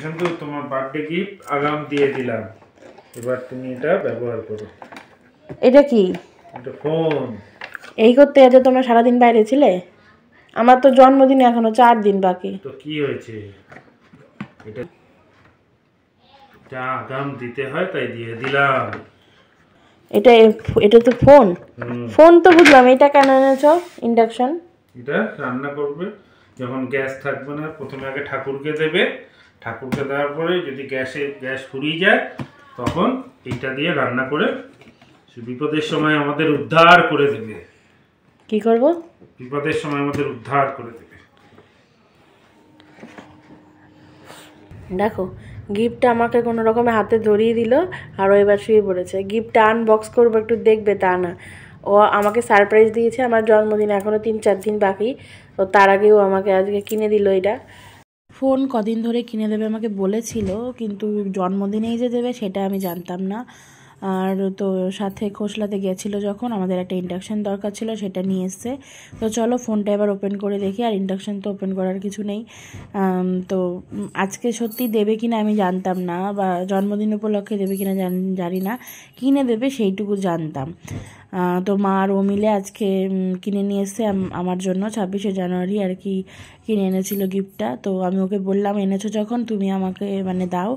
কিন্তু তোমার birthday gift আগাম দিয়ে দিলাম, এবার তুমি এটা ব্যবহার করো। এটা কি? এটা ফোন। এই করতে যে তোমরা সারাদিন বাইরে ছিলে? আমার তো জন্মদিনে এখনো 4 দিন বাকি। তো কি হয়েছে, এটা আগাম দিতে হয় তাই দিয়ে দিলাম। এটা তো ফোন। ফোন তো বুঝলাম, এটা কেন এনেছো? ইন্ডাকশন। এটা রান্না করবে যখন গ্যাস থাকবে না, প্রথমে আগে ঠাকুরকে দেবে, ঠাকুরকে দেওয়ার পরে যদি গ্যাস ফুরিয়ে যায় তখন এইটা দিয়ে রান্না করে বিপদের সময় আমাদের উদ্ধার করে দেবে। কি করব? বিপদের সময় আমাদের উদ্ধার করে দেবে। দেখো, গিফটটা আমাকে কোনো রকমে হাতে ধরিয়ে দিল আর ও এবার শুয়ে পড়েছে। গিফটটা আনবক্স করবো একটু দেখবে তা না, ও আমাকে সারপ্রাইজ দিয়েছে। আমার জন্মদিন এখনও 3-4 দিন বাকি, তো তার আগেও আমাকে আজকে কিনে দিল এটা। ফোন কদিন ধরে কিনে দেবে আমাকে বলেছিল, কিন্তু জন্মদিনেই যে দেবে সেটা আমি জানতাম না। আর তো সাথে খোসলাতে গেছিলো যখন, আমাদের একটা ইন্ডাকশান দরকার ছিল, সেটা নিয়ে এসছে। তো চলো ফোনটা এবার ওপেন করে দেখি। আর ইন্ডাকশান তো ওপেন করার কিছু নেই। তো আজকে সত্যি দেবে কিনা আমি জানতাম না, বা জন্মদিন উপলক্ষে দেবে কিনা জানি না, কিনে দেবে সেইটুকু জানতাম। তো মা আর ও মিলে আজকে কিনে নিয়ে এসছে আমার জন্য। 26শে জানুয়ারি আর কি কিনে এনেছিল গিফটটা। তো আমি ওকে বললাম, এনেছো যখন তুমি আমাকে মানে দাও,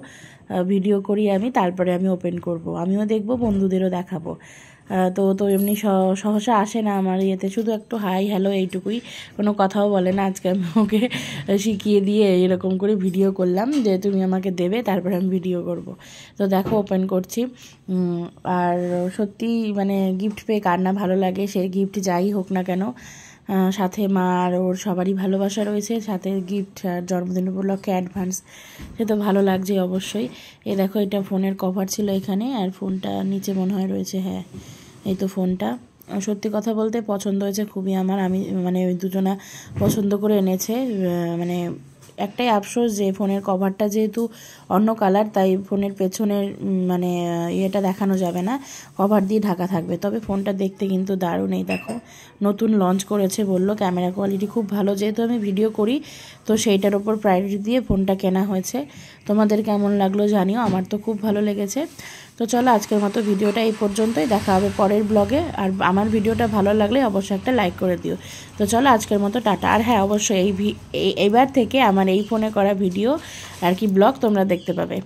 ভিডিও করি আমি, তারপরে আমি ওপেন করব, আমিও দেখব, বন্ধুদেরও দেখাবো। তো এমনি সহসা আসে না আমার ইয়েতে, শুধু একটু হাই হ্যালো এইটুকুই, কোনো কথাও বলে না। আজকে আমি ওকে শিখিয়ে দিয়ে এরকম করে ভিডিও করলাম যে তুমি আমাকে দেবে, তারপরে আমি ভিডিও করব। তো দেখো ওপেন করছি। আর সত্যি মানে গিফট পেয়ে কার না ভালো লাগে, সে গিফট যাই হোক না কেন। সাথে মা আর ওর সবারই ভালোবাসা রয়েছে, সাথে গিফট আর জন্মদিন উপলক্ষে অ্যাডভান্স, সে তো ভালো লাগছে অবশ্যই। দেখো, এটা ফোনের কভার ছিল এখানে, আর ফোনটা নিচে মনে হয় রয়েছে। হ্যাঁ, এই তো ফোনটা। সত্যি কথা বলতে পছন্দ হয়েছে খুবই আমার। আমি মানে ওই দুজনা পছন্দ করে এনেছে। মানে একটাই আফসোস যে ফোনের কভারটা যেহেতু অন্য কালার, তাই ফোনের পেছনের মানে ইয়েটা দেখানো যাবে না, কভার দিয়ে ঢাকা থাকবে। তবে ফোনটা দেখতে কিন্তু দারুণ। এই দেখো, নতুন লঞ্চ করেছে বললো, ক্যামেরা কোয়ালিটি খুব ভালো। যেহেতু আমি ভিডিও করি, তো সেইটার ওপর প্রায়োরিটি দিয়ে ফোনটা কেনা হয়েছে। তোমাদের কেমন লাগলো জানিও, আমার তো খুব ভালো লেগেছে। তো চলো আজকের মতো ভিডিওটা এই পর্যন্তই, দেখা হবে পরের ব্লগে। আর আমার ভিডিওটা ভালো লাগলে অবশ্যই একটা লাইক করে দিও। তো চলো আজকের মতো টাটা। আর হ্যাঁ, অবশ্যই এইবার থেকে আমার এই ফোনে করা ভিডিও আর কি ব্লগ তোমরা দেখতে পাবে।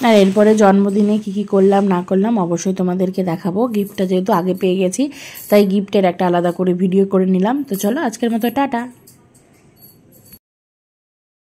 আর এরপরে জন্মদিনে কি করলাম না করলাম অবশ্যই তোমাদেরকে দেখাবো। গিফটটা যেহেতু আগে পেয়ে গেছি, তাই গিফটের একটা আলাদা করে ভিডিও করে নিলাম। তো চলো আজকের মতো টাটা।